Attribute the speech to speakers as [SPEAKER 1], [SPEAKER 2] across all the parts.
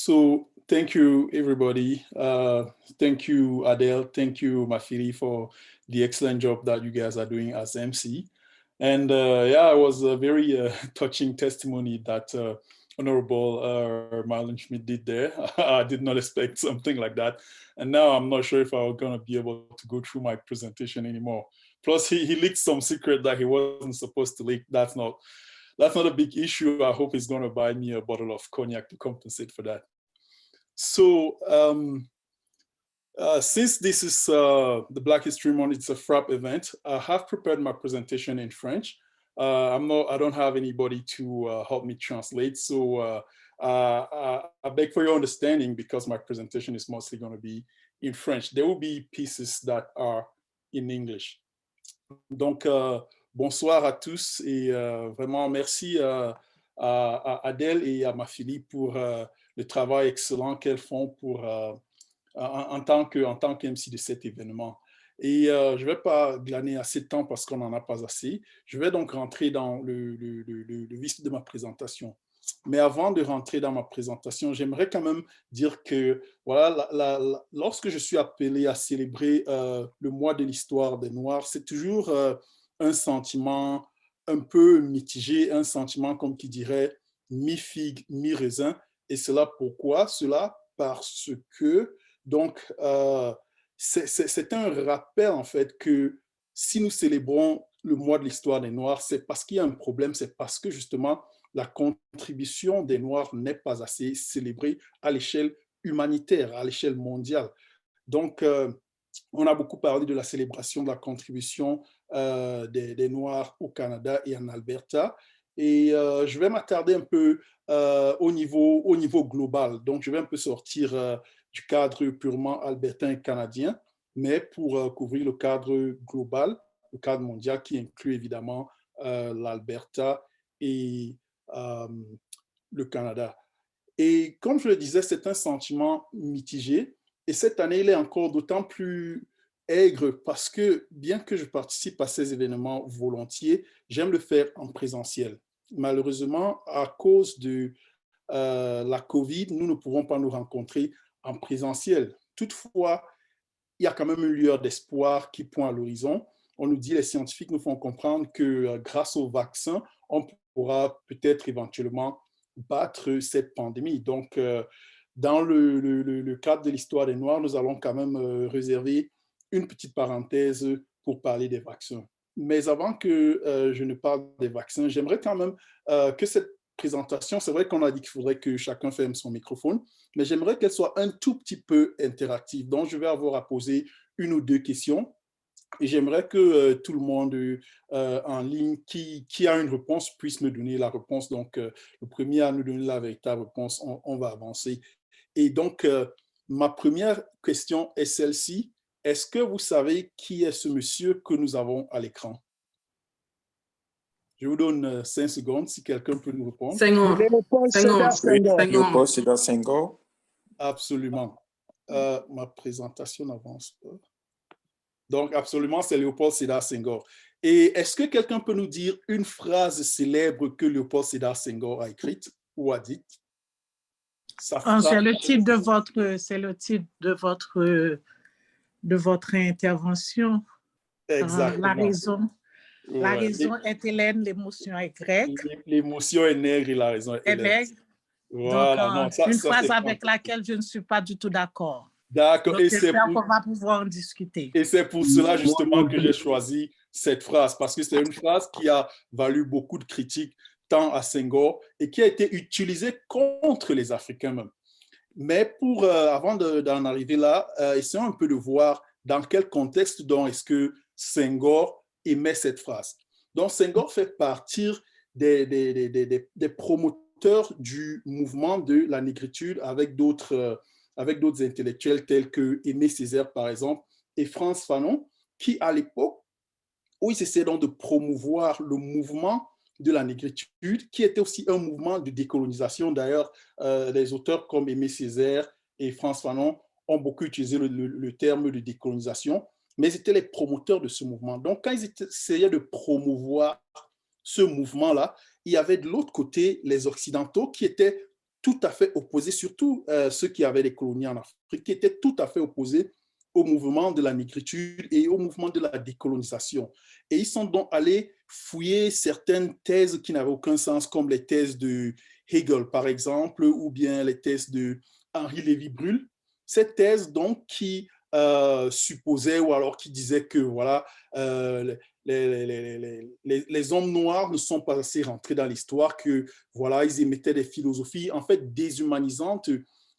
[SPEAKER 1] So thank you, everybody. Thank you, Adele. Thank you, Mafiri, for the excellent job that you guys are doing as MC. And yeah, it was a very touching testimony that Honorable Marlon Schmidt did there. I did not expect something like that. And now I'm not sure if I was going to be able to go through my presentation anymore. Plus, he leaked some secret that he wasn't supposed to leak. That's not a big issue. I hope he's going to buy me a bottle of cognac to compensate for that. So since this is the Black History Month, it's a FRAP event, I have prepared my presentation in French. I don't have anybody to help me translate. So I beg for your understanding because my presentation is mostly going to be in French. There will be pieces that are in English. Donc, bonsoir à tous et vraiment merci à Adèle et à Mafili pour le travail excellent qu'elles font pour, en tant qu'MC de cet événement. Et je ne vais pas glaner assez de temps parce qu'on n'en a pas assez. Je vais donc rentrer dans le vif de ma présentation. Mais avant de rentrer dans ma présentation, j'aimerais quand même dire que voilà, lorsque je suis appelé à célébrer le mois de l'histoire des Noirs, c'est toujours un sentiment un peu mitigé, un sentiment comme qui dirait mi-figue, mi-raisin. Et cela pourquoi? Cela parce que donc c'est un rappel en fait que si nous célébrons le mois de l'histoire des Noirs, c'est parce qu'il y a un problème, c'est parce que justement la contribution des Noirs n'est pas assez célébrée à l'échelle humanitaire, à l'échelle mondiale. Donc, on a beaucoup parlé de la célébration de la contribution des Noirs au Canada et en Alberta. Et je vais m'attarder un peu au niveau global. Donc, je vais un peu sortir du cadre purement albertain et canadien, mais pour couvrir le cadre global, le cadre mondial qui inclut évidemment l'Alberta et le Canada. Et comme je le disais, c'est un sentiment mitigé. Et cette année, il est encore d'autant plus aigre parce que bien que je participe à ces événements volontiers, j'aime le faire en présentiel. Malheureusement, à cause de la COVID, nous ne pouvons pas nous rencontrer en présentiel. Toutefois, il y a quand même une lueur d'espoir qui pointe à l'horizon. On nous dit, les scientifiques nous font comprendre que grâce au vaccin, on pourra peut-être éventuellement battre cette pandémie. Donc, dans le cadre de l'histoire des Noirs, nous allons quand même réserver une petite parenthèse pour parler des vaccins. Mais avant que je ne parle des vaccins, j'aimerais quand même que cette présentation, c'est vrai qu'on a dit qu'il faudrait que chacun ferme son microphone, mais j'aimerais qu'elle soit un tout petit peu interactive. Donc, je vais avoir à poser une ou deux questions. Et j'aimerais que tout le monde en ligne qui a une réponse puisse me donner la réponse. Donc, le premier à nous donner la véritable réponse, on va avancer. Et donc, ma première question est celle-ci. Est-ce que vous savez qui est ce monsieur que nous avons à l'écran? Je vous donne 5 secondes si quelqu'un peut nous répondre.
[SPEAKER 2] Senghor.
[SPEAKER 3] Léopold Sédar Senghor.
[SPEAKER 1] Absolument. Ma présentation n'avance pas. Donc, absolument, c'est Léopold Sédar Senghor. Et est-ce que quelqu'un peut nous dire une phrase célèbre que Léopold Sédar Senghor a écrite ou a dite?
[SPEAKER 2] C'est le titre de votre intervention.
[SPEAKER 1] Exactement.
[SPEAKER 2] La raison est hélène, l'émotion est grecque.
[SPEAKER 1] L'émotion est nègre et la raison est hélène. Voilà.
[SPEAKER 2] Donc, une phrase avec laquelle je ne suis pas du tout d'accord.
[SPEAKER 1] D'accord.
[SPEAKER 2] J'espère qu'on va pouvoir en discuter.
[SPEAKER 1] Et c'est pour cela justement que j'ai choisi cette phrase, parce que c'est une phrase qui a valu beaucoup de critiques, tant à Senghor, et qui a été utilisée contre les Africains même. Mais avant d'en arriver là, essayons un peu de voir dans quel contexte donc est-ce que Senghor émet cette phrase. Donc Senghor fait partie des promoteurs du mouvement de la négritude avec d'autres intellectuels tels que Aimé Césaire, par exemple, et Frantz Fanon, qui, à l'époque, où ils essaient donc de promouvoir le mouvement de la négritude, qui était aussi un mouvement de décolonisation. D'ailleurs, les auteurs comme Aimé Césaire et Frantz Fanon ont beaucoup utilisé le terme de décolonisation, mais ils étaient les promoteurs de ce mouvement. Donc, quand ils essayaient de promouvoir ce mouvement-là, il y avait de l'autre côté les Occidentaux qui étaient tout à fait opposés, surtout ceux qui avaient des colonies en Afrique, qui étaient tout à fait opposés au mouvement de la négritude et au mouvement de la décolonisation. Et ils sont donc allés fouiller certaines thèses qui n'avaient aucun sens, comme les thèses de Hegel, par exemple, ou bien les thèses de Henri Lévy-Bruhl. Cette thèse, donc, qui supposait ou alors qui disait que, voilà, les hommes noirs ne sont pas assez rentrés dans l'histoire, que, voilà, ils émettaient des philosophies, en fait, déshumanisantes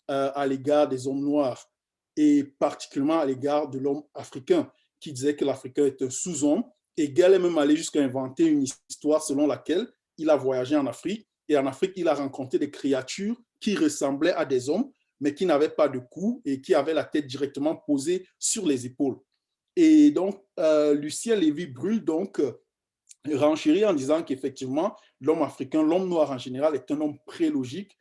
[SPEAKER 1] à l'égard des hommes noirs, et particulièrement à l'égard de l'homme africain, qui disait que l'Africain est un sous-homme. Et Gell est même allé jusqu'à inventer une histoire selon laquelle il a voyagé en Afrique, et en Afrique, il a rencontré des créatures qui ressemblaient à des hommes, mais qui n'avaient pas de cou et qui avaient la tête directement posée sur les épaules. Et donc, Lucien Lévy-Bruhl, donc, renchérit en disant qu'effectivement, l'homme africain, l'homme noir en général, est un homme prélogique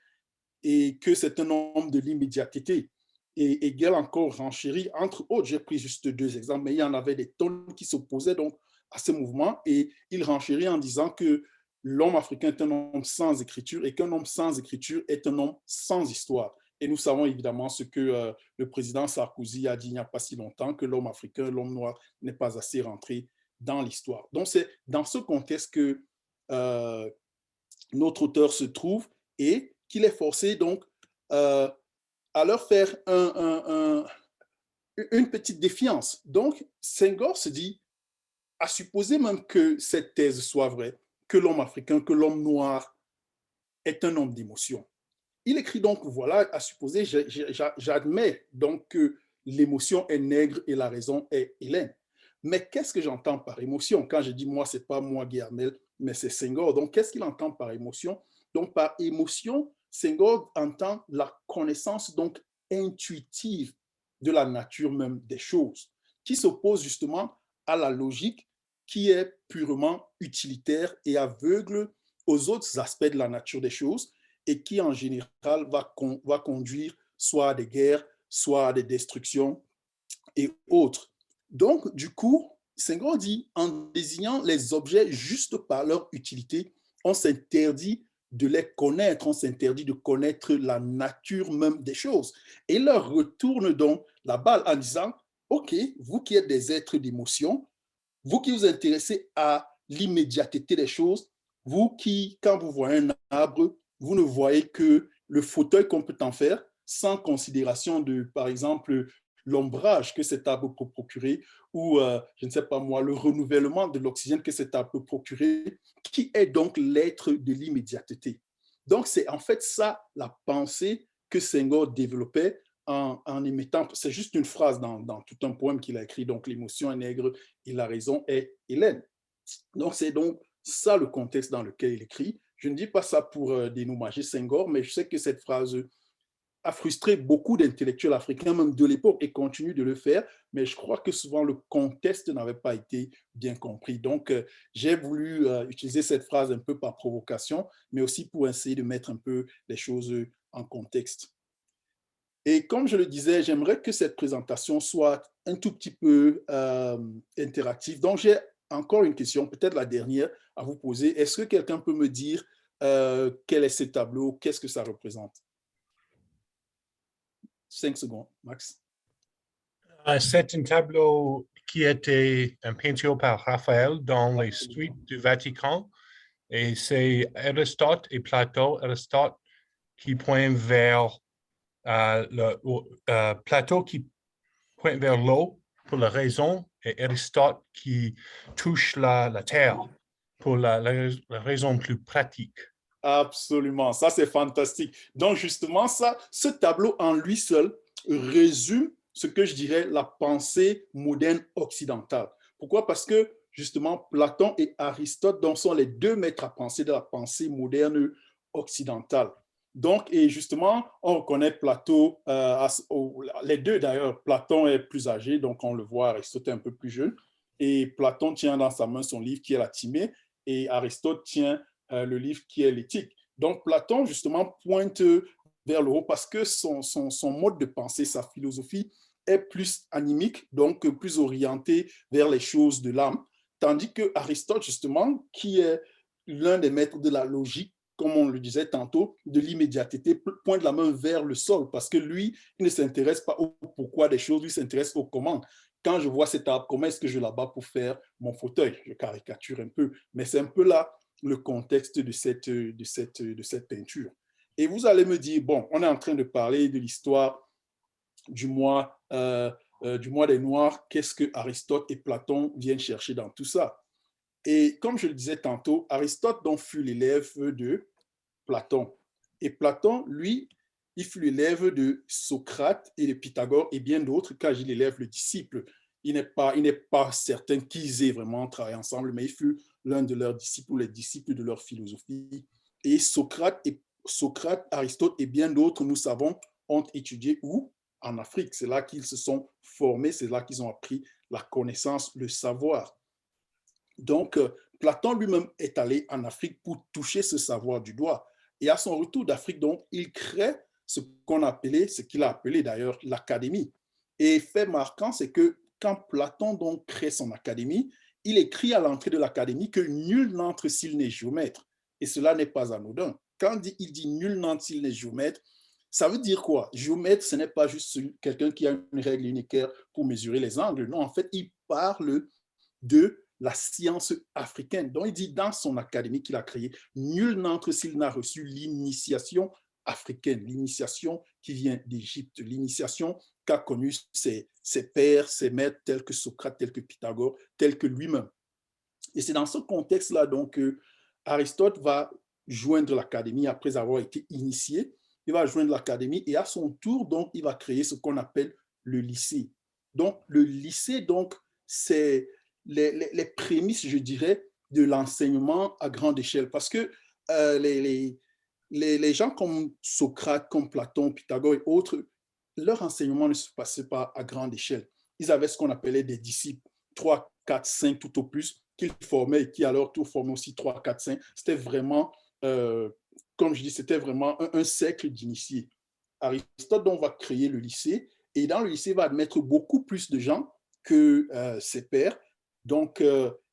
[SPEAKER 1] et que c'est un homme de l'immédiateté. Et Hegel encore renchérit, entre autres, j'ai pris juste 2 exemples, mais il y en avait des tonnes qui s'opposaient donc à ce mouvement, et il renchérit en disant que l'homme africain est un homme sans écriture et qu'un homme sans écriture est un homme sans histoire. Et nous savons évidemment ce que le président Sarkozy a dit il n'y a pas si longtemps, que l'homme africain, l'homme noir n'est pas assez rentré dans l'histoire. Donc c'est dans ce contexte que notre auteur se trouve et qu'il est forcé donc à leur faire une petite défiance. Donc Senghor se dit, à supposer même que cette thèse soit vraie, que l'homme africain, que l'homme noir est un homme d'émotion. Il écrit donc, voilà, à supposer, j'admets donc que l'émotion est nègre et la raison est hélène. Mais qu'est-ce que j'entends par émotion? Quand je dis moi, ce n'est pas moi, Guillermel, mais c'est Senghor. Donc, qu'est-ce qu'il entend par émotion? Donc, par émotion, Senghor entend la connaissance donc intuitive de la nature même des choses, qui s'oppose justement à la logique qui est purement utilitaire et aveugle aux autres aspects de la nature des choses et qui, en général, va conduire soit à des guerres, soit à des destructions et autres. Donc, du coup, Senghor dit, en désignant les objets juste par leur utilité, on s'interdit de les connaître, on s'interdit de connaître la nature même des choses. Et il leur retourne donc la balle en disant, OK, vous qui êtes des êtres d'émotion, vous qui vous intéressez à l'immédiateté des choses, vous qui, quand vous voyez un arbre, vous ne voyez que le fauteuil qu'on peut en faire, sans considération de, par exemple, l'ombrage que cet arbre peut procurer ou, je ne sais pas moi, le renouvellement de l'oxygène que cet arbre peut procurer, qui est donc l'être de l'immédiateté. Donc, c'est en fait ça la pensée que Senghor développait en émettant, c'est juste une phrase dans tout un poème qu'il a écrit, donc l'émotion est nègre et la raison est hélène. Donc, c'est donc ça le contexte dans lequel il écrit. Je ne dis pas ça pour dénommager Senghor, mais je sais que cette phrase a frustré beaucoup d'intellectuels africains, même de l'époque, et continue de le faire, mais je crois que souvent le contexte n'avait pas été bien compris. Donc, j'ai voulu utiliser cette phrase un peu par provocation, mais aussi pour essayer de mettre un peu les choses en contexte. Et comme je le disais, j'aimerais que cette présentation soit un tout petit peu interactive. Donc, j'ai encore une question, peut-être la dernière, à vous poser. Est-ce que quelqu'un peut me dire quel est ce tableau, qu'est-ce que ça représente? 5 secondes, Max.
[SPEAKER 4] C'est un tableau qui était un peinture par Raphaël dans les suites du Vatican. Et c'est Aristote et Platon. Aristote qui pointe vers Platon qui pointe vers l'eau pour la raison et Aristote qui touche la terre pour la raison plus pratique.
[SPEAKER 1] Absolument, ça c'est fantastique. Donc justement, ce tableau en lui seul résume ce que je dirais la pensée moderne occidentale. Pourquoi? Parce que justement, Platon et Aristote donc, sont les 2 maîtres à penser de la pensée moderne occidentale. Donc, et justement, on reconnaît Platon, les 2 d'ailleurs, Platon est plus âgé, donc on le voit, Aristote est un peu plus jeune, et Platon tient dans sa main son livre qui est la Timée, et Aristote tient le livre qui est l'éthique. Donc, Platon, justement, pointe vers le haut parce que son mode de pensée, sa philosophie est plus animique, donc plus orientée vers les choses de l'âme, tandis que Aristote, justement, qui est l'un des maîtres de la logique, comme on le disait tantôt, de l'immédiateté, pointe la main vers le sol, parce que lui, il ne s'intéresse pas au pourquoi des choses, lui s'intéresse au comment. Quand je vois cet arbre, comment est-ce que je l'abats pour faire mon fauteuil? Je caricature un peu, mais c'est un peu là le contexte de cette peinture. Et vous allez me dire, bon, on est en train de parler de l'histoire du mois des Noirs, qu'est-ce que Aristote et Platon viennent chercher dans tout ça? Et comme je le disais tantôt, Aristote donc fut l'élève de Platon. Et Platon, lui, il fut l'élève de Socrate et de Pythagore et bien d'autres, car il élève le disciple. Il n'est pas certain qu'ils aient vraiment travaillé ensemble, mais il fut l'un de leurs disciples ou les disciples de leur philosophie. Et Socrate, Aristote et bien d'autres, nous savons, ont étudié où? En Afrique. C'est là qu'ils se sont formés, c'est là qu'ils ont appris la connaissance, le savoir. Donc, Platon lui-même est allé en Afrique pour toucher ce savoir du doigt. Et à son retour d'Afrique, donc, il crée ce qu'il a appelé d'ailleurs l'académie. Et fait marquant, c'est que quand Platon donc crée son académie, il écrit à l'entrée de l'académie que nul n'entre s'il n'est géomètre. Et cela n'est pas anodin. Quand il dit nul n'entre s'il n'est géomètre, ça veut dire quoi? Géomètre, ce n'est pas juste quelqu'un qui a une règle unitaire pour mesurer les angles. Non, en fait, il parle de la science africaine. Donc, il dit dans son académie qu'il a créée, nul n'entre s'il n'a reçu l'initiation africaine, l'initiation qui vient d'Égypte, l'initiation qu'a connue ses pères, ses maîtres, tels que Socrate, tels que Pythagore, tels que lui-même. Et c'est dans ce contexte-là donc que Aristote va joindre l'académie après avoir été initié. Il va joindre l'académie et à son tour, donc, il va créer ce qu'on appelle le lycée. Donc, le lycée, donc, c'est les prémices, je dirais, de l'enseignement à grande échelle. Parce que les gens comme Socrate, comme Platon, Pythagore et autres, leur enseignement ne se passait pas à grande échelle. Ils avaient ce qu'on appelait des disciples, 3, 4, 5 tout au plus, qu'ils formaient et qui à leur tour formaient aussi 3, 4, 5. C'était vraiment, comme je dis, c'était vraiment un cercle d'initiés. Aristote donc va créer le lycée et dans le lycée, il va admettre beaucoup plus de gens que ses pairs. Donc,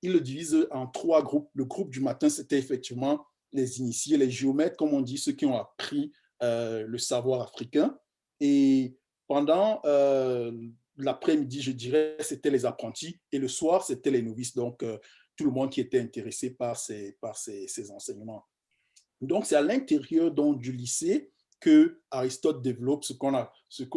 [SPEAKER 1] il le divise en 3 groupes. Le groupe du matin, c'était effectivement les initiés, les géomètres, comme on dit, ceux qui ont appris le savoir africain. Et pendant l'après-midi, je dirais, c'était les apprentis. Et le soir, c'était les novices. Donc, tout le monde qui était intéressé par ces enseignements. Donc, c'est à l'intérieur du lycée que Aristote développe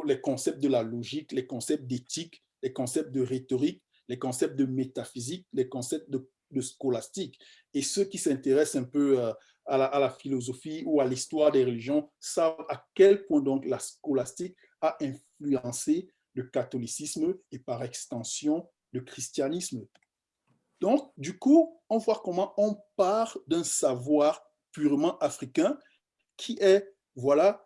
[SPEAKER 1] les concepts de la logique, les concepts d'éthique, les concepts de rhétorique, les concepts de métaphysique, les concepts de scolastique. Et ceux qui s'intéressent un peu à la philosophie ou à l'histoire des religions savent à quel point donc la scolastique a influencé le catholicisme et par extension le christianisme. Donc, du coup, on voit comment on part d'un savoir purement africain qui est, voilà,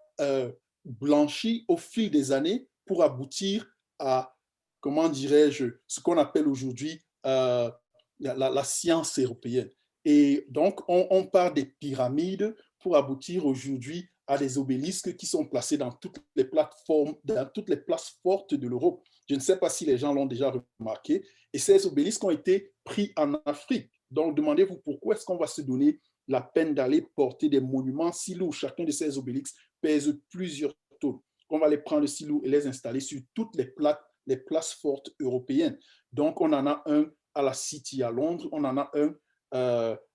[SPEAKER 1] blanchi au fil des années pour aboutir à, comment dirais-je, ce qu'on appelle aujourd'hui la science européenne. Et donc, on part des pyramides pour aboutir aujourd'hui à des obélisques qui sont placés dans toutes les plateformes, dans toutes les places fortes de l'Europe. Je ne sais pas si les gens l'ont déjà remarqué. Et ces obélisques ont été pris en Afrique. Donc, demandez-vous pourquoi est-ce qu'on va se donner la peine d'aller porter des monuments si lourds. Chacun de ces obélisques pèse plusieurs tonnes. On va les prendre si lourds et les installer sur toutes les places fortes européennes. Donc, on en a un à la City à Londres, on en a un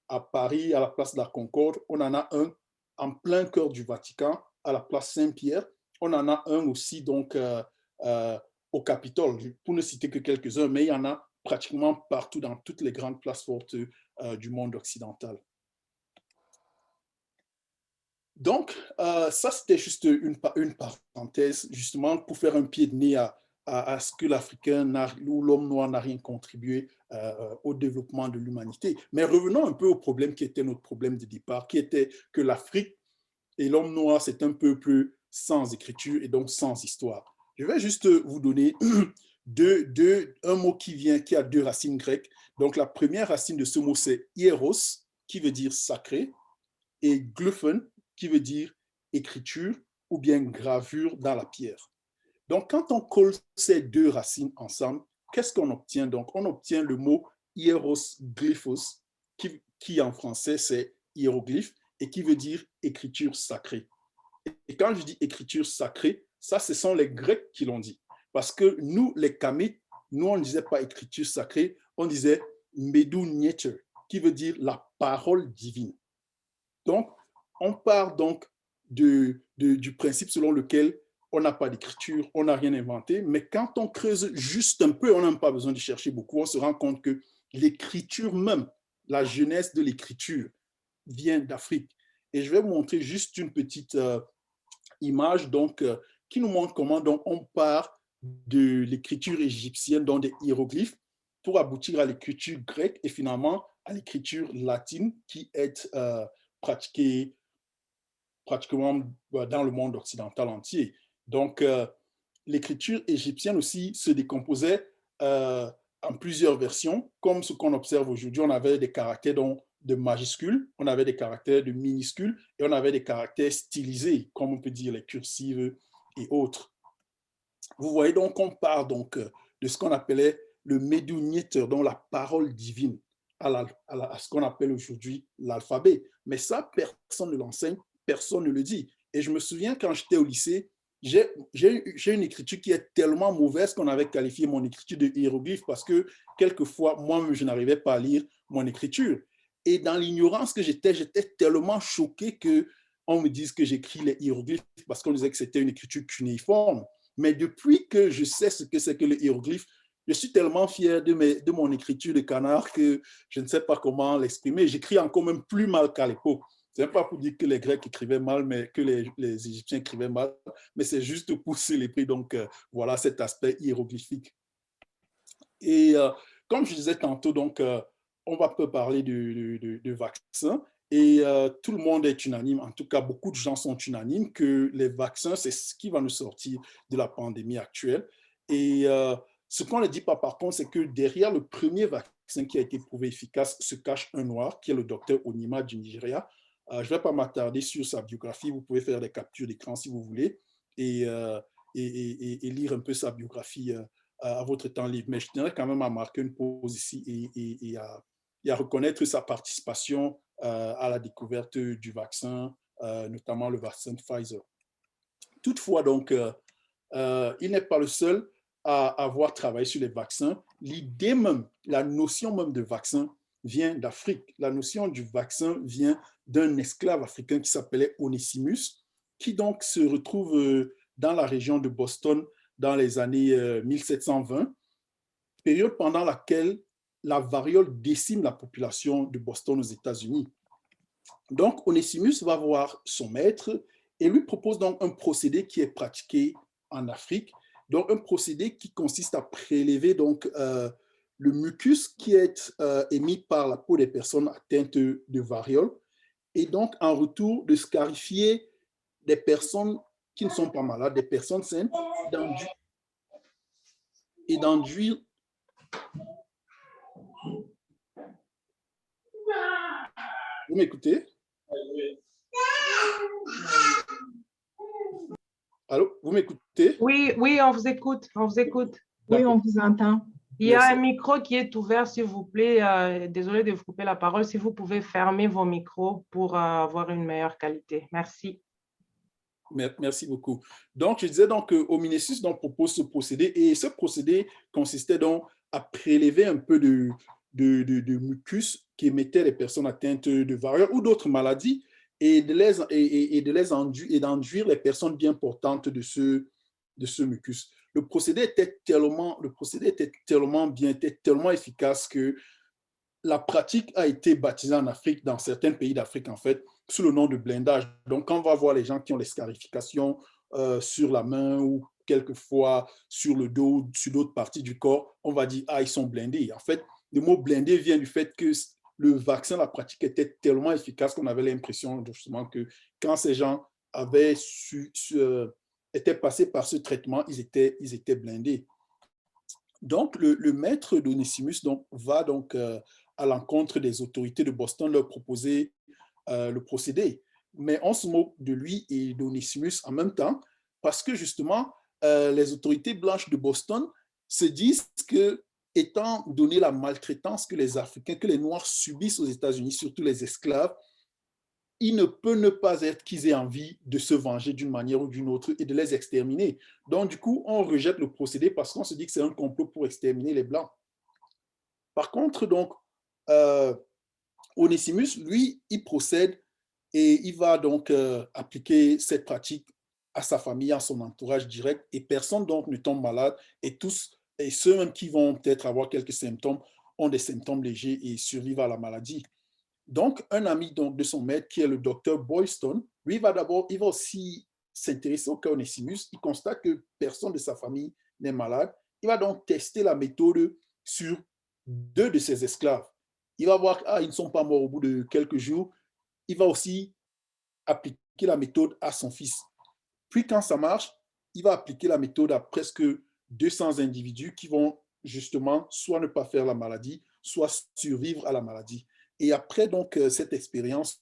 [SPEAKER 1] à Paris, à la place de la Concorde, on en a un en plein cœur du Vatican, à la place Saint-Pierre, on en a un aussi donc au Capitole, pour ne citer que quelques-uns, mais il y en a pratiquement partout dans toutes les grandes places fortes du monde occidental. Donc, ça, c'était juste une parenthèse, justement, pour faire un pied de nez à ce que l'Africain ou l'homme noir n'a rien contribué au développement de l'humanité. Mais revenons un peu au problème qui était notre problème de départ, qui était que l'Afrique et l'homme noir, c'est un peuple sans écriture et donc sans histoire. Je vais juste vous donner un mot qui a 2 racines grecques. Donc, la première racine de ce mot, c'est hieros, qui veut dire sacré, et glyphon, qui veut dire écriture ou bien gravure dans la pierre. Donc, quand on colle ces 2 racines ensemble, qu'est-ce qu'on obtient? Donc, on obtient le mot hieros glyphos, qui en français, c'est hiéroglyphe, et qui veut dire écriture sacrée. Et quand je dis écriture sacrée, ça, ce sont les Grecs qui l'ont dit. Parce que nous, les Kamites, nous, on ne disait pas écriture sacrée, on disait Medunyeter, qui veut dire la parole divine. Donc, on part donc du principe selon lequel on n'a pas d'écriture, on n'a rien inventé, mais quand on creuse juste un peu, on n'a pas besoin de chercher beaucoup, on se rend compte que l'écriture même, la genèse de l'écriture vient d'Afrique. Et je vais vous montrer juste une petite image donc, qui nous montre comment donc, on part de l'écriture égyptienne, dans des hiéroglyphes, pour aboutir à l'écriture grecque et finalement à l'écriture latine qui est pratiquée pratiquement dans le monde occidental entier. Donc, l'écriture égyptienne aussi se décomposait en plusieurs versions, comme ce qu'on observe aujourd'hui. On avait des caractères de majuscules, on avait des caractères de minuscules et on avait des caractères stylisés, comme on peut dire les cursives et autres. Vous voyez donc qu'on part donc de ce qu'on appelait le Medunyeter, donc la parole divine, à ce qu'on appelle aujourd'hui l'alphabet. Mais ça, personne ne l'enseigne, personne ne le dit. Et je me souviens quand j'étais au lycée, j'ai une écriture qui est tellement mauvaise qu'on avait qualifié mon écriture de hiéroglyphe parce que quelquefois, moi-même, je n'arrivais pas à lire mon écriture. Et dans l'ignorance que j'étais tellement choqué qu'on me dise que j'écris les hiéroglyphes parce qu'on disait que c'était une écriture cunéiforme. Mais depuis que je sais ce que c'est que le hiéroglyphe, je suis tellement fier de mon écriture de canard que je ne sais pas comment l'exprimer. J'écris encore même plus mal qu'à l'époque. Ce n'est pas pour dire que les Grecs écrivaient mal, mais que les Égyptiens écrivaient mal, mais c'est juste pour célébrer donc, voilà, cet aspect hiéroglyphique. Et comme je disais tantôt, donc, on va peu parler de vaccins. Et tout le monde est unanime, en tout cas beaucoup de gens sont unanimes que les vaccins, c'est ce qui va nous sortir de la pandémie actuelle. Et ce qu'on ne dit pas par contre, c'est que derrière le premier vaccin qui a été prouvé efficace se cache un noir, qui est le docteur Onima du Nigeria. Je ne vais pas m'attarder sur sa biographie, vous pouvez faire des captures d'écran si vous voulez et lire un peu sa biographie à votre temps libre. Mais je tiendrais quand même à marquer une pause ici et à reconnaître sa participation à la découverte du vaccin, notamment le vaccin Pfizer. Toutefois, donc, il n'est pas le seul à avoir travaillé sur les vaccins. L'idée même, la notion même de vaccin vient d'Afrique. La notion du vaccin vient d'un esclave africain qui s'appelait Onesimus, qui donc se retrouve dans la région de Boston dans les années 1720, période pendant laquelle la variole décime la population de Boston aux États-Unis. Donc, Onesimus va voir son maître et lui propose donc un procédé qui est pratiqué en Afrique, donc un procédé qui consiste à prélever donc, le mucus qui est émis par la peau des personnes atteintes de variole et donc en retour de scarifier des personnes qui ne sont pas malades, des personnes saines, et d'enduire Vous m'écoutez? Allô, vous m'écoutez?
[SPEAKER 5] Oui, oui, on vous écoute, on vous écoute.
[SPEAKER 2] Oui, on vous entend.
[SPEAKER 5] Il y a un micro qui est ouvert, s'il vous plaît. Désolé de vous couper la parole. Si vous pouvez fermer vos micros pour avoir une meilleure qualité. Merci.
[SPEAKER 1] Merci beaucoup. Donc, je disais donc Onesimus propose ce procédé et ce procédé consistait donc à prélever un peu de mucus qu'émettaient les personnes atteintes de variole ou d'autres maladies et d'enduire les personnes bien portantes de ce mucus. Le procédé était tellement bien, était tellement efficace que la pratique a été baptisée en Afrique, dans certains pays d'Afrique en fait, sous le nom de blindage. Donc, quand on va voir les gens qui ont les scarifications sur la main ou quelquefois sur le dos, sur d'autres parties du corps, on va dire « Ah, ils sont blindés ». En fait, le mot « blindé » vient du fait que le vaccin, la pratique était tellement efficace qu'on avait l'impression justement que quand ces gens étaient passés par ce traitement, ils étaient blindés. Donc, le maître d'Onesimus va donc à l'encontre des autorités de Boston leur proposer le procédé. Mais on se moque de lui et d'Onesimus en même temps parce que justement, les autorités blanches de Boston se disent que, étant donné la maltraitance que les Africains, que les Noirs subissent aux États-Unis, surtout les esclaves, il ne peut ne pas être qu'ils aient envie de se venger d'une manière ou d'une autre et de les exterminer. Donc, du coup, on rejette le procédé parce qu'on se dit que c'est un complot pour exterminer les Blancs. Par contre, donc, Onesimus, lui, il procède et il va donc appliquer cette pratique à sa famille, à son entourage direct, et personne donc ne tombe malade, et tous, et ceux même qui vont peut-être avoir quelques symptômes, ont des symptômes légers et survivent à la maladie. Donc, un ami donc, de son maître, qui est le docteur Boylston, lui, il va aussi s'intéresser au cas Onesimus. Il constate que personne de sa famille n'est malade. Il va donc tester la méthode sur 2 de ses esclaves. Il va voir qu'ils ne sont pas morts au bout de quelques jours. Il va aussi appliquer la méthode à son fils. Puis, quand ça marche, il va appliquer la méthode à presque 200 individus qui vont justement soit ne pas faire la maladie, soit survivre à la maladie. Et après donc cette expérience,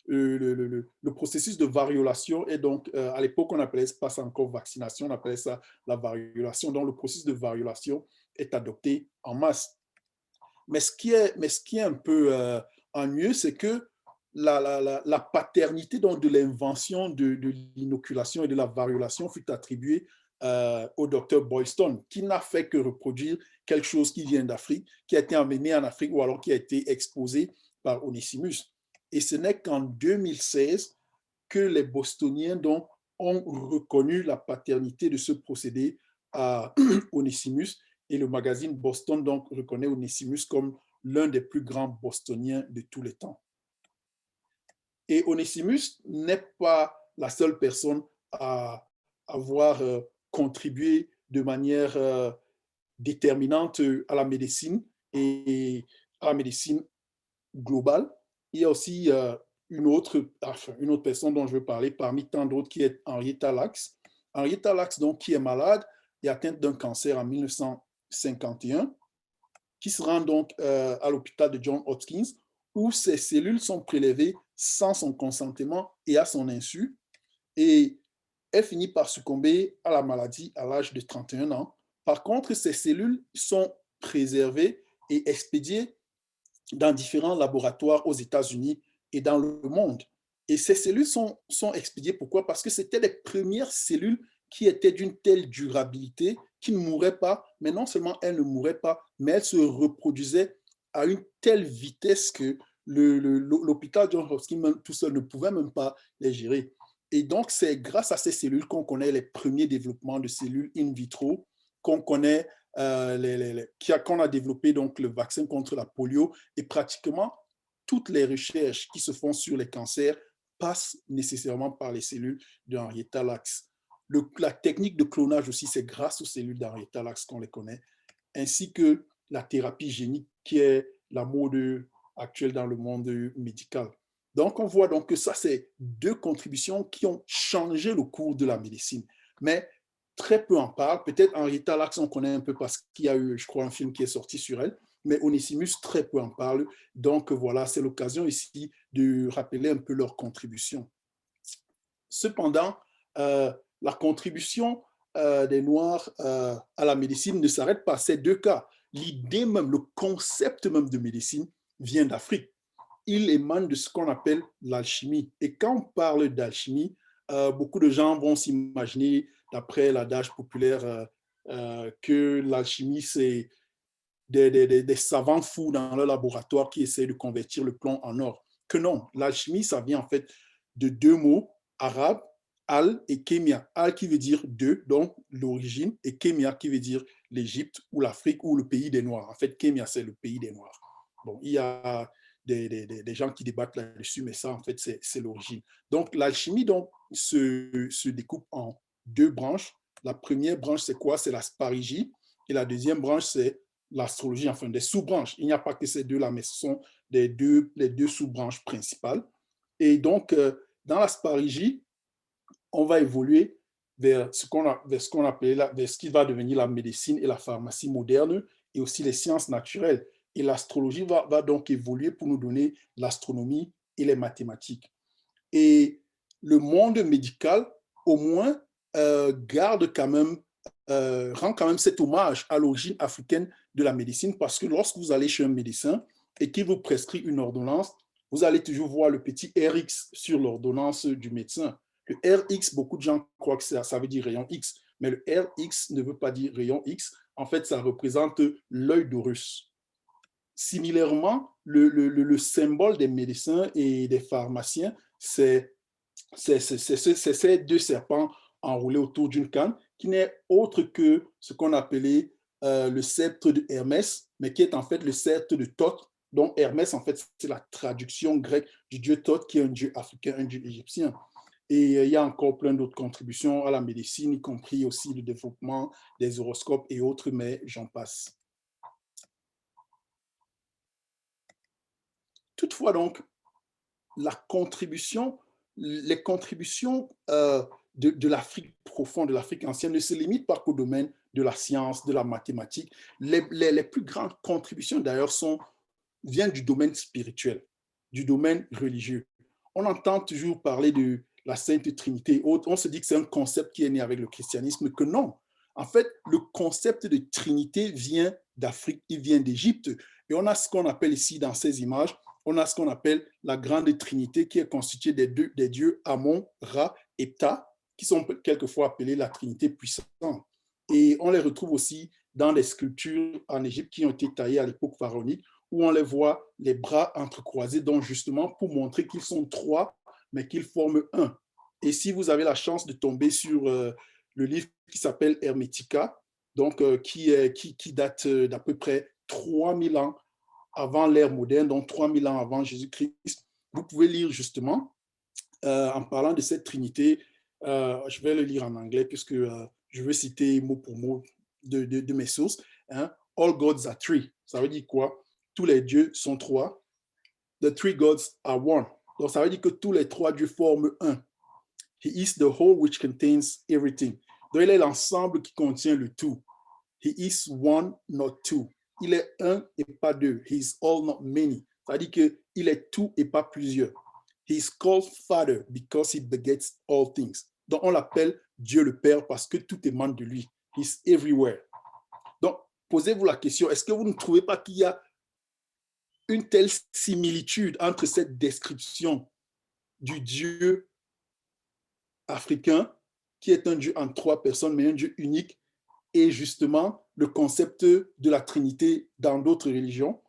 [SPEAKER 1] le processus de variolation est donc, à l'époque on appelait ça pas encore vaccination, on appelait ça la variolation. Donc le processus de variolation est adopté en masse. Mais ce qui est un peu ennuyeux, c'est que la paternité donc, de l'invention de l'inoculation et de la variolation fut attribuée au docteur Boylston, qui n'a fait que reproduire quelque chose qui vient d'Afrique, qui a été amené en Afrique ou alors qui a été exposé par Onesimus. Et ce n'est qu'en 2016 que les Bostoniens donc, ont reconnu la paternité de ce procédé à Onesimus, et le magazine Boston donc reconnaît Onesimus comme l'un des plus grands Bostoniens de tous les temps. Et Onesimus n'est pas la seule personne à avoir contribué de manière déterminante à la médecine et à la médecine globale. Il y a aussi une autre personne dont je veux parler parmi tant d'autres qui est Henrietta Lacks. Henrietta Lacks, donc, qui est malade et atteinte d'un cancer en 1951, qui se rend donc à l'hôpital de Johns Hopkins, où ses cellules sont prélevées sans son consentement et à son insu. Et elle finit par succomber à la maladie à l'âge de 31 ans. Par contre, ces cellules sont préservées et expédiées dans différents laboratoires aux États-Unis et dans le monde. Et ces cellules sont expédiées, pourquoi? Parce que c'était les premières cellules qui étaient d'une telle durabilité, qui ne mouraient pas, mais non seulement elles ne mouraient pas, mais elles se reproduisaient à une telle vitesse que l'hôpital Johns Hopkins tout seul ne pouvait même pas les gérer. Et donc, c'est grâce à ces cellules qu'on connaît les premiers développements de cellules in vitro, qu'on connaît, qu'on a développé donc, le vaccin contre la polio, et pratiquement toutes les recherches qui se font sur les cancers passent nécessairement par les cellules de Henrietta Lacks. La technique de clonage aussi, c'est grâce aux cellules d'Henrietta Lacks qu'on les connaît, ainsi que la thérapie génique qui est la mode actuelle dans le monde médical. Donc, on voit donc que ça, c'est 2 contributions qui ont changé le cours de la médecine. Mais très peu en parlent. Peut-être Henrietta Lacks, on connaît un peu parce qu'il y a eu, je crois, un film qui est sorti sur elle. Mais Onesimus, très peu en parle. Donc, voilà, c'est l'occasion ici de rappeler un peu leur contribution. Cependant, la contribution des Noirs à la médecine ne s'arrête pas à ces 2 cas. L'idée même, le concept même de médecine vient d'Afrique. Il émane de ce qu'on appelle l'alchimie. Et quand on parle d'alchimie, beaucoup de gens vont s'imaginer, d'après l'adage populaire, que l'alchimie, c'est des savants fous dans leur laboratoire qui essaient de convertir le plomb en or. Que non, l'alchimie, ça vient en fait de 2 mots arabes, al et kémia. Al qui veut dire 2, donc l'origine, et kémia qui veut dire l'Égypte ou l'Afrique ou le pays des Noirs. En fait, kémia, c'est le pays des Noirs. Bon, il y a des gens qui débattent là-dessus, mais ça, en fait, c'est l'origine. Donc, l'alchimie se découpe en 2 branches. La première branche, c'est quoi? C'est la sparigie. Et la deuxième branche, c'est l'astrologie, enfin, des sous-branches. Il n'y a pas que ces 2-là, mais ce sont les deux sous-branches principales. Et donc, dans la sparigie, on va évoluer vers ce qu'on appelle, vers ce qui va devenir la médecine et la pharmacie moderne, et aussi les sciences naturelles. Et l'astrologie va donc évoluer pour nous donner l'astronomie et les mathématiques. Et le monde médical, au moins, rend quand même cet hommage à l'origine africaine de la médecine, parce que lorsque vous allez chez un médecin et qu'il vous prescrit une ordonnance, vous allez toujours voir le petit RX sur l'ordonnance du médecin. Le RX, beaucoup de gens croient que ça veut dire rayon X, mais le RX ne veut pas dire rayon X. En fait, ça représente l'œil d'Horus. Similairement, le symbole des médecins et des pharmaciens, c'est ces deux serpents enroulés autour d'une canne, qui n'est autre que ce qu'on appelait le sceptre de Hermès, mais qui est en fait le sceptre de Thoth, dont Hermès, en fait, c'est la traduction grecque du dieu Thoth, qui est un dieu africain, un dieu égyptien. Et il y a encore plein d'autres contributions à la médecine, y compris aussi le développement des horoscopes et autres, mais j'en passe. Toutefois, donc, les contributions de l'Afrique profonde, de l'Afrique ancienne, ne se limitent pas qu'au domaine de la science, de la mathématique. Les plus grandes contributions, d'ailleurs, viennent du domaine spirituel, du domaine religieux. On entend toujours parler de la Sainte Trinité. On se dit que c'est un concept qui est né avec le christianisme, que non. En fait, le concept de Trinité vient d'Afrique, il vient d'Égypte. Et on a ce qu'on appelle ici, dans ces images, on a ce qu'on appelle la Grande Trinité, qui est constituée des dieux Amon, Ra et Ptah, qui sont quelquefois appelés la Trinité puissante. Et on les retrouve aussi dans des sculptures en Égypte qui ont été taillées à l'époque pharaonique, où on les voit les bras entrecroisés, donc justement pour montrer qu'ils sont trois, mais qu'ils forment un. Et si vous avez la chance de tomber sur le livre qui s'appelle Hermetica, donc qui date d'à peu près 3000 ans avant l'ère moderne, donc 3000 ans avant Jésus-Christ, vous pouvez lire justement, en parlant de cette Trinité, je vais le lire en anglais puisque je veux citer mot pour mot de mes sources. Hein. All gods are three. Ça veut dire quoi? Tous les dieux sont trois. The three gods are one. Donc ça veut dire que tous les trois dieux forment un. He is the whole which contains everything. Donc il est l'ensemble qui contient le tout. He is one, not two. Il est un et pas deux. He is all, not many. Ça veut dire qu'il est tout et pas plusieurs. He is called Father because he begets all things. Donc, on l'appelle Dieu le Père parce que tout émane de lui. He is everywhere. Donc, posez-vous la question, est-ce que vous ne trouvez pas qu'il y a une telle similitude entre cette description du Dieu africain, qui est un Dieu en trois personnes, mais un Dieu unique, et justement le concept de la Trinité dans d'autres religions?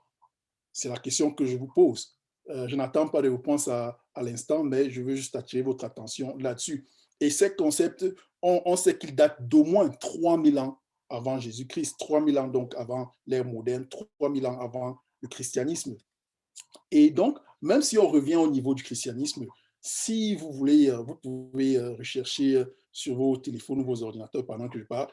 [SPEAKER 1] C'est la question que je vous pose. Je n'attends pas de réponse à l'instant, mais je veux juste attirer votre attention là-dessus. Et ces concepts, on sait qu'ils datent d'au moins 3000 ans avant Jésus-Christ, 3000 ans donc avant l'ère moderne, 3000 ans avant le christianisme. Et donc, même si on revient au niveau du christianisme, si vous voulez, vous pouvez rechercher sur vos téléphones ou vos ordinateurs pendant que je parle.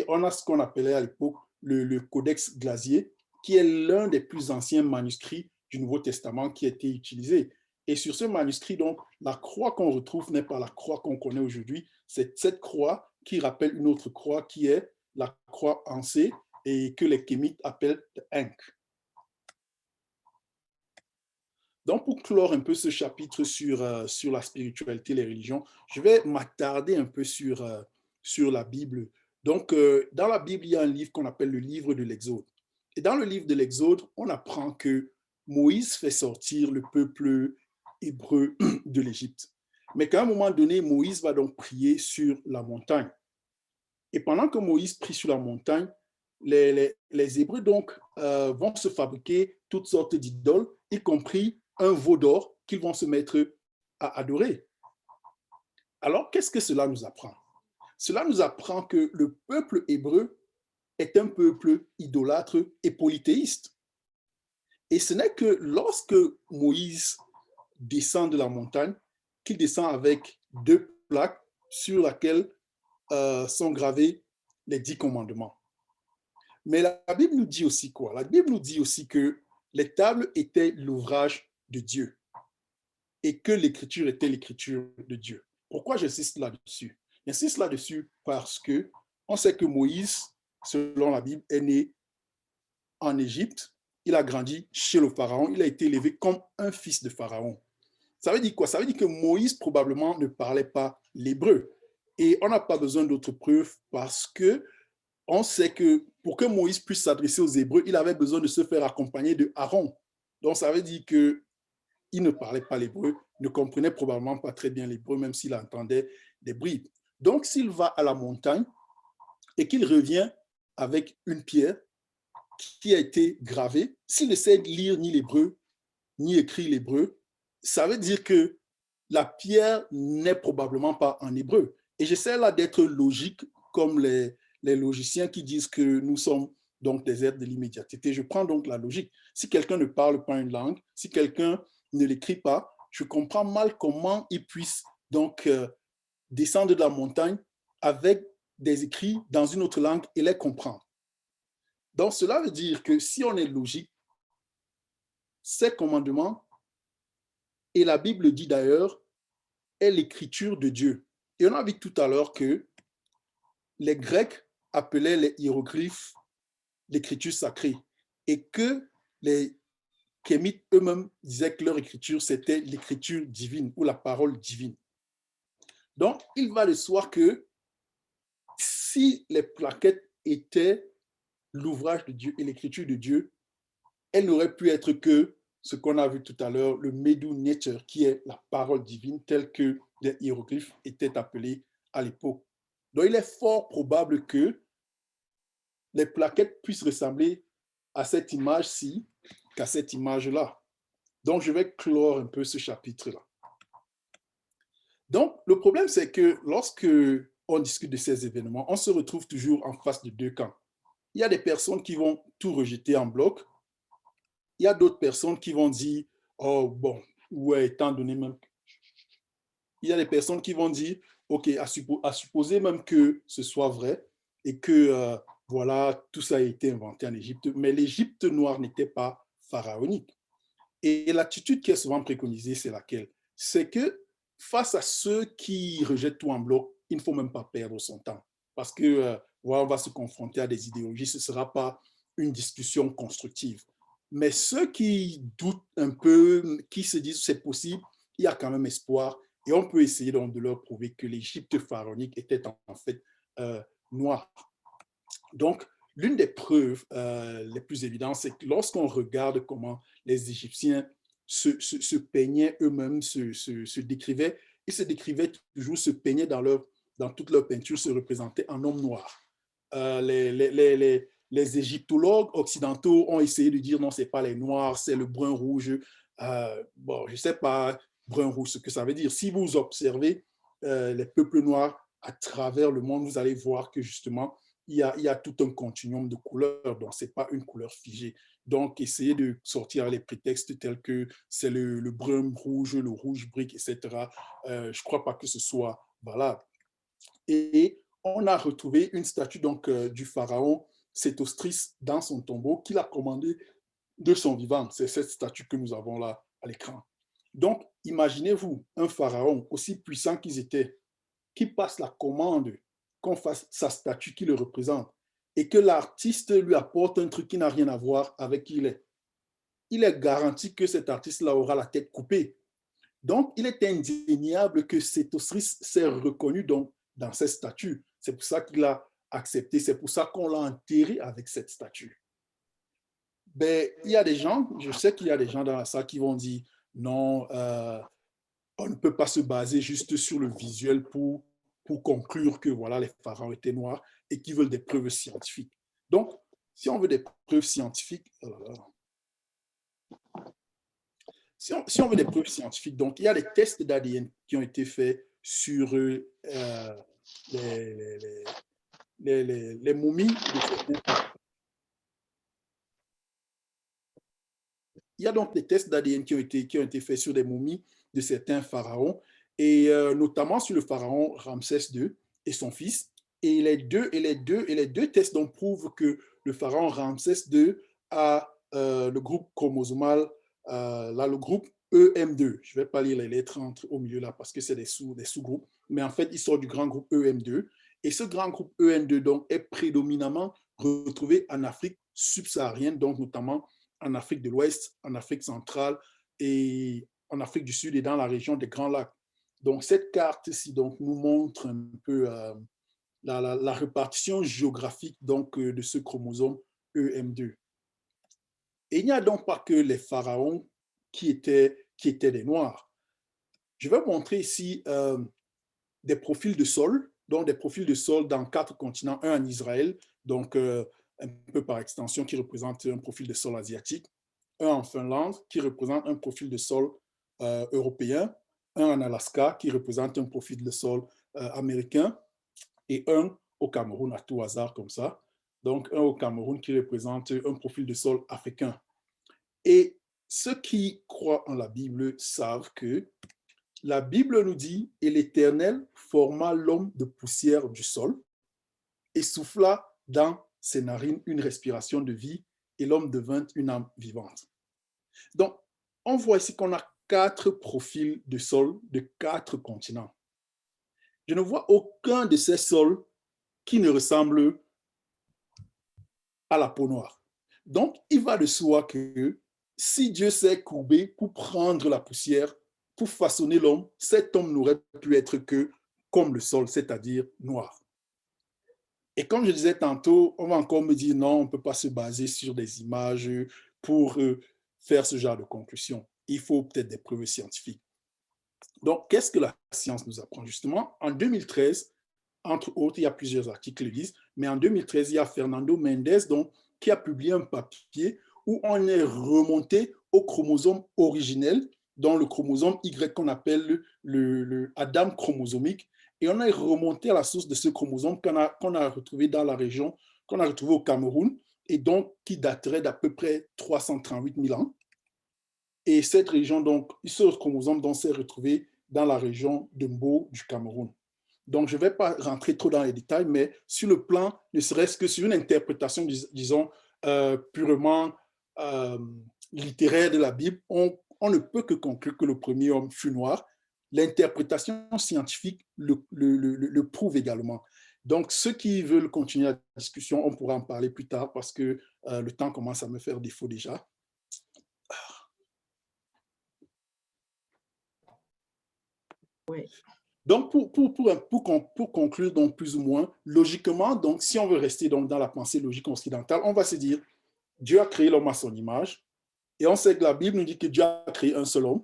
[SPEAKER 1] On a ce qu'on appelait à l'époque le Codex Glazier, qui est l'un des plus anciens manuscrits du Nouveau Testament qui a été utilisé. Et sur ce manuscrit, donc, la croix qu'on retrouve n'est pas la croix qu'on connaît aujourd'hui, c'est cette croix qui rappelle une autre croix qui est la croix ancée et que les Kémites appellent the Ankh. Donc, pour clore un peu ce chapitre sur la spiritualité et les religions, je vais m'attarder un peu sur la Bible. Donc, dans la Bible, il y a un livre qu'on appelle le livre de l'Exode. Et dans le livre de l'Exode, on apprend que Moïse fait sortir le peuple hébreu de l'Égypte. Mais qu'à un moment donné, Moïse va donc prier sur la montagne. Et pendant que Moïse prie sur la montagne, les Hébreux donc vont se fabriquer toutes sortes d'idoles, y compris un veau d'or qu'ils vont se mettre à adorer. Alors, qu'est-ce que cela nous apprend? Cela nous apprend que le peuple hébreu est un peuple idolâtre et polythéiste. Et ce n'est que lorsque Moïse descend de la montagne qu'il descend avec 2 plaques sur lesquelles sont gravés les 10 commandements. Mais la Bible nous dit aussi quoi? La Bible nous dit aussi que les tables étaient l'ouvrage de Dieu et que l'écriture était l'écriture de Dieu. Pourquoi j'insiste là-dessus? J'insiste là-dessus parce que on sait que Moïse, selon la Bible, est né en Égypte. Il a grandi chez le pharaon. Il a été élevé comme un fils de pharaon. Ça veut dire quoi? Ça veut dire que Moïse probablement ne parlait pas l'hébreu. Et on n'a pas besoin d'autres preuves parce que on sait que pour que Moïse puisse s'adresser aux Hébreux, il avait besoin de se faire accompagner de Aaron. Donc, ça veut dire que il ne parlait pas l'hébreu, ne comprenait probablement pas très bien l'hébreu, même s'il entendait des bribes. Donc, s'il va à la montagne et qu'il revient avec une pierre qui a été gravée, s'il ne sait lire ni l'hébreu, ni écrire l'hébreu, ça veut dire que la pierre n'est probablement pas en hébreu. Et j'essaie là d'être logique comme les logiciens qui disent que nous sommes donc des êtres de l'immédiateté. Je prends donc la logique. Si quelqu'un ne parle pas une langue, si quelqu'un ne l'écrit pas, je comprends mal comment il puisse donc descendre de la montagne avec des écrits dans une autre langue et les comprendre. Donc cela veut dire que si on est logique, ces commandements, et la Bible dit d'ailleurs, est l'écriture de Dieu. Et on a vu tout à l'heure que les Grecs appelaient les hiéroglyphes l'écriture sacrée et que les Kémites eux-mêmes disaient que leur écriture, c'était l'écriture divine ou la parole divine. Donc, il va de soi que si les plaquettes étaient l'ouvrage de Dieu et l'écriture de Dieu, elles n'auraient pu être que ce qu'on a vu tout à l'heure, le Medu Neter, qui est la parole divine, telle que les hiéroglyphes étaient appelés à l'époque. Donc, il est fort probable que les plaquettes puissent ressembler à cette image-ci qu'à cette image-là. Donc, je vais clore un peu ce chapitre-là. Donc, le problème, c'est que lorsque on discute de ces événements, on se retrouve toujours en face de deux camps. Il y a des personnes qui vont tout rejeter en bloc. Il y a d'autres personnes qui vont dire, oh bon, ouais, étant donné même. Il y a des personnes qui vont dire, ok, à supposer même que ce soit vrai et que voilà, tout ça a été inventé en Égypte, mais l'Égypte noire n'était pas pharaonique. Et l'attitude qui est souvent préconisée, c'est laquelle? C'est que face à ceux qui rejettent tout en bloc, il ne faut même pas perdre son temps. Parce que voilà, on va se confronter à des idéologies, ce ne sera pas une discussion constructive. Mais ceux qui doutent un peu, qui se disent c'est possible, il y a quand même espoir. Et on peut essayer donc de leur prouver que l'Égypte pharaonique était en fait noire. Donc, l'une des preuves les plus évidentes, c'est que lorsqu'on regarde comment les Égyptiens se peignaient eux-mêmes, se décrivaient, ils se décrivaient toujours, se peignaient dans toute leur peinture, se représentaient en homme noir. Les égyptologues occidentaux ont essayé de dire non, ce n'est pas les noirs, c'est le brun rouge. Bon, je ne sais pas, brun rouge, ce que ça veut dire. Si vous observez les peuples noirs à travers le monde, vous allez voir que justement, il y a tout un continuum de couleurs, donc ce n'est pas une couleur figée. Donc, essayez de sortir les prétextes tels que c'est le brun rouge, le rouge brique, etc. Je ne crois pas que ce soit valable. Et on a retrouvé une statue donc, du pharaon Sétostris dans son tombeau qu'il a commandé de son vivant. C'est cette statue que nous avons là à l'écran. Donc, imaginez-vous un pharaon aussi puissant qu'ils étaient, qui passe la commande qu'on fasse sa statue qui le représente et que l'artiste lui apporte un truc qui n'a rien à voir avec qui il est. Il est garanti que cet artiste-là aura la tête coupée. Donc, il est indéniable que Sétostris s'est reconnu donc dans cette statue. C'est pour ça qu'il a accepté, c'est pour ça qu'on l'a enterré avec cette statue. Ben, il y a des gens, je sais qu'il y a des gens dans la salle qui vont dire non, on ne peut pas se baser juste sur le visuel pour conclure que voilà, les pharaons étaient noirs et qui veulent des preuves scientifiques. Donc, si on veut des preuves scientifiques, si on veut des preuves scientifiques, donc il y a des tests d'ADN qui ont été faits sur les momies de certains. Il y a donc des tests d'ADN qui ont été faits sur des momies de certains pharaons, et notamment sur le pharaon Ramsès II et son fils. Et les deux tests donc prouvent que le pharaon Ramsès II a le groupe chromosomal, là, le groupe EM2. Je ne vais pas lire les lettres au milieu là parce que c'est des sous-groupes, mais en fait, il sort du grand groupe EM2. Et ce grand groupe EM2 donc, est prédominamment retrouvé en Afrique subsaharienne, donc notamment en Afrique de l'Ouest, en Afrique centrale et en Afrique du Sud et dans la région des Grands Lacs. Donc, cette carte-ci donc, nous montre un peu la répartition géographique donc, de ce chromosome EM2. Et il n'y a donc pas que les pharaons qui qui étaient des Noirs. Je vais montrer ici des profils de sol, donc des profils de sol dans 4 continents, un en Israël, donc un peu par extension qui représente un profil de sol asiatique, un en Finlande qui représente un profil de sol européen, un en Alaska qui représente un profil de sol américain et un au Cameroun à tout hasard comme ça. Donc un au Cameroun qui représente un profil de sol africain. Et ceux qui croient en la Bible savent que la Bible nous dit « Et l'Éternel forma l'homme de poussière du sol et souffla dans ses narines une respiration de vie et l'homme devint une âme vivante. » Donc, on voit ici qu'on a 4 profils de sol de 4 continents. Je ne vois aucun de ces sols qui ne ressemble à la peau noire. Donc, il va de soi que si Dieu s'est courbé pour prendre la poussière, pour façonner l'homme, cet homme n'aurait pu être que comme le sol, c'est-à-dire noir. Et comme je disais tantôt, on va encore me dire non, on ne peut pas se baser sur des images pour faire ce genre de conclusion. Il faut peut-être des preuves scientifiques. Donc, qu'est-ce que la science nous apprend justement? En 2013, entre autres, il y a plusieurs articles qui le disent, mais en 2013, il y a Fernando Mendes donc, qui a publié un papier où on est remonté au chromosome originel, dans le chromosome Y qu'on appelle le Adam chromosomique, et on est remonté à la source de ce chromosome qu'on a retrouvé dans la région, qu'on a retrouvé au Cameroun, et donc qui daterait d'à peu près 338 000 ans. Et cette région, donc, ce chromosome s'est retrouvé dans la région de Mbo du Cameroun. Donc, je ne vais pas rentrer trop dans les détails, mais sur le plan, ne serait-ce que sur une interprétation, disons, purement littéraire de la Bible, on ne peut que conclure que le premier homme fut noir. L'interprétation scientifique le prouve également. Donc, ceux qui veulent continuer la discussion, on pourra en parler plus tard parce que le temps commence à me faire défaut déjà.
[SPEAKER 2] Oui.
[SPEAKER 1] Donc, pour conclure, donc, plus ou moins, logiquement, donc, si on veut rester donc, dans la pensée logique occidentale, on va se dire, Dieu a créé l'homme à son image, et on sait que la Bible nous dit que Dieu a créé un seul homme,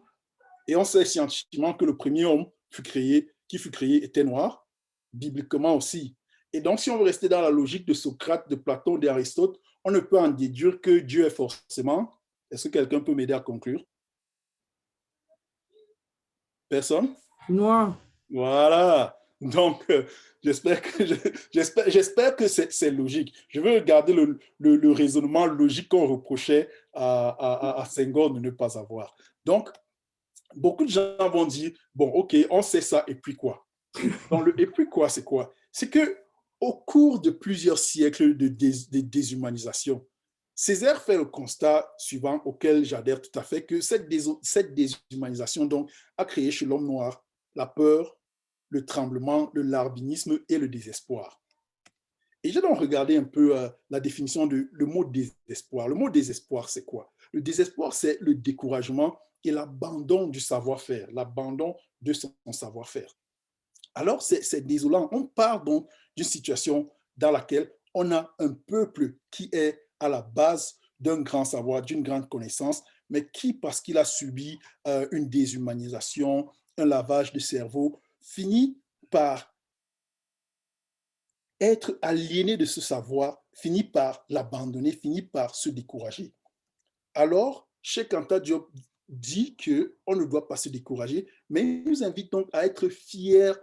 [SPEAKER 1] et on sait scientifiquement que le premier homme qui fut créé était noir, bibliquement aussi. Et donc, si on veut rester dans la logique de Socrate, de Platon, d'Aristote, on ne peut en déduire que Dieu est forcément... Est-ce que quelqu'un peut m'aider à conclure? Personne?
[SPEAKER 2] Noir.
[SPEAKER 1] Voilà. Donc, j'espère que c'est logique. Je veux regarder le raisonnement logique qu'on reprochait à Senghor de ne pas avoir. Donc, beaucoup de gens vont dire, bon, OK, on sait ça, et puis quoi? Donc, et puis quoi, c'est quoi? C'est qu'au cours de plusieurs siècles de déshumanisation, Césaire fait le constat suivant auquel j'adhère tout à fait, que cette déshumanisation donc, a créé chez l'homme noir la peur, le tremblement, le larbinisme et le désespoir. Et j'ai donc regardé un peu la définition le mot désespoir. Le mot désespoir, c'est quoi? Le désespoir, c'est le découragement et l'abandon du savoir-faire, l'abandon de son savoir-faire. Alors, c'est désolant. On part donc d'une situation dans laquelle on a un peuple qui est à la base d'un grand savoir, d'une grande connaissance, mais qui, parce qu'il a subi une déshumanisation, un lavage de cerveau, finit par être aliéné de ce savoir, finit par l'abandonner, finit par se décourager. Alors, Cheikh Anta Diop dit qu'on ne doit pas se décourager, mais il nous invite donc à être fiers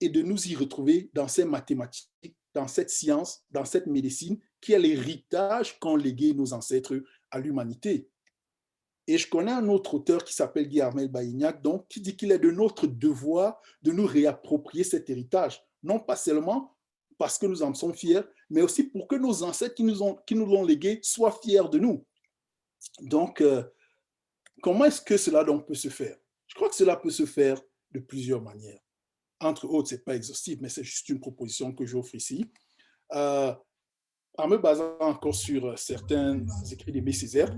[SPEAKER 1] et de nous y retrouver dans ces mathématiques, dans cette science, dans cette médecine, qui est l'héritage qu'ont légué nos ancêtres à l'humanité. Et je connais un autre auteur qui s'appelle Guy Armel Baïgnac, donc, qui dit qu'il est de notre devoir de nous réapproprier cet héritage, non pas seulement parce que nous en sommes fiers, mais aussi pour que nos ancêtres qui nous l'ont légué soient fiers de nous. Donc, comment est-ce que cela donc peut se faire? Je crois que cela peut se faire de plusieurs manières. Entre autres, ce n'est pas exhaustif, mais c'est juste une proposition que j'offre ici. En me basant encore sur certains écrits d'Aimé Césaire,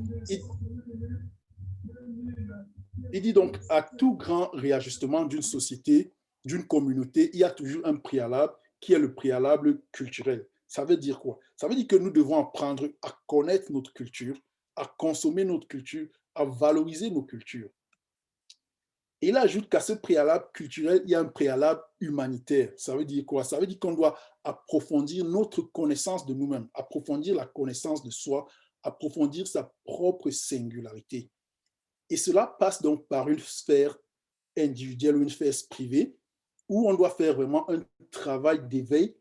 [SPEAKER 1] il dit donc, à tout grand réajustement d'une société, d'une communauté, il y a toujours un préalable qui est le préalable culturel. Ça veut dire quoi? Ça veut dire que nous devons apprendre à connaître notre culture, à consommer notre culture, à valoriser nos cultures. Et il ajoute qu'à ce préalable culturel, il y a un préalable humanitaire. Ça veut dire quoi? Ça veut dire qu'on doit approfondir notre connaissance de nous-mêmes, approfondir la connaissance de soi, approfondir sa propre singularité. Et cela passe donc par une sphère individuelle ou une sphère privée où on doit faire vraiment un travail d'éveil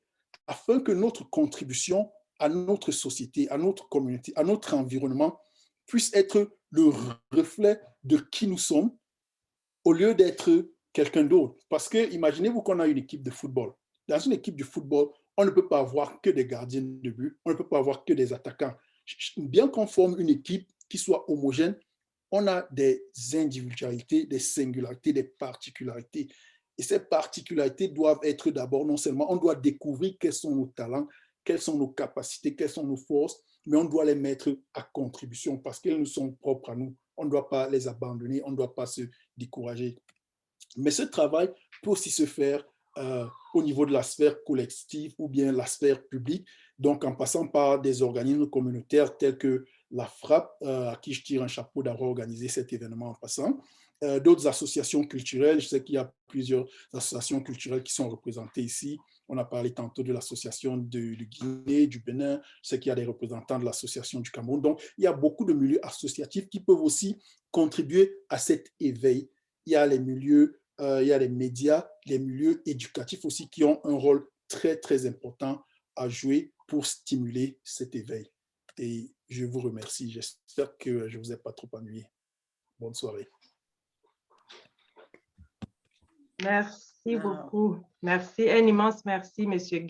[SPEAKER 1] afin que notre contribution à notre société, à notre communauté, à notre environnement puisse être le reflet de qui nous sommes au lieu d'être quelqu'un d'autre. Parce que imaginez-vous qu'on a une équipe de football. Dans une équipe de football, on ne peut pas avoir que des gardiens de but, on ne peut pas avoir que des attaquants. Bien qu'on forme une équipe qui soit homogène, on a des individualités, des singularités, des particularités. Et ces particularités doivent être d'abord, non seulement, on doit découvrir quels sont nos talents, quelles sont nos capacités, quelles sont nos forces, mais on doit les mettre à contribution parce qu'elles nous sont propres à nous. On ne doit pas les abandonner, on ne doit pas se décourager. Mais ce travail peut aussi se faire au niveau de la sphère collective ou bien la sphère publique, donc en passant par des organismes communautaires tels que la FRAP, à qui je tire un chapeau d'avoir organisé cet événement en passant, d'autres associations culturelles. Je sais qu'il y a plusieurs associations culturelles qui sont représentées ici. On a parlé tantôt de l'association de Guinée, du Bénin. Je sais qu'il y a des représentants de l'association du Cameroun. Donc, il y a beaucoup de milieux associatifs qui peuvent aussi contribuer à cet éveil. Il y a les milieux, il y a les médias, les milieux éducatifs aussi qui ont un rôle très, très important à jouer pour stimuler cet éveil. Et je vous remercie. J'espère que je ne vous ai pas trop ennuyé. Bonne soirée.
[SPEAKER 5] Merci beaucoup. Merci, un immense merci, Monsieur.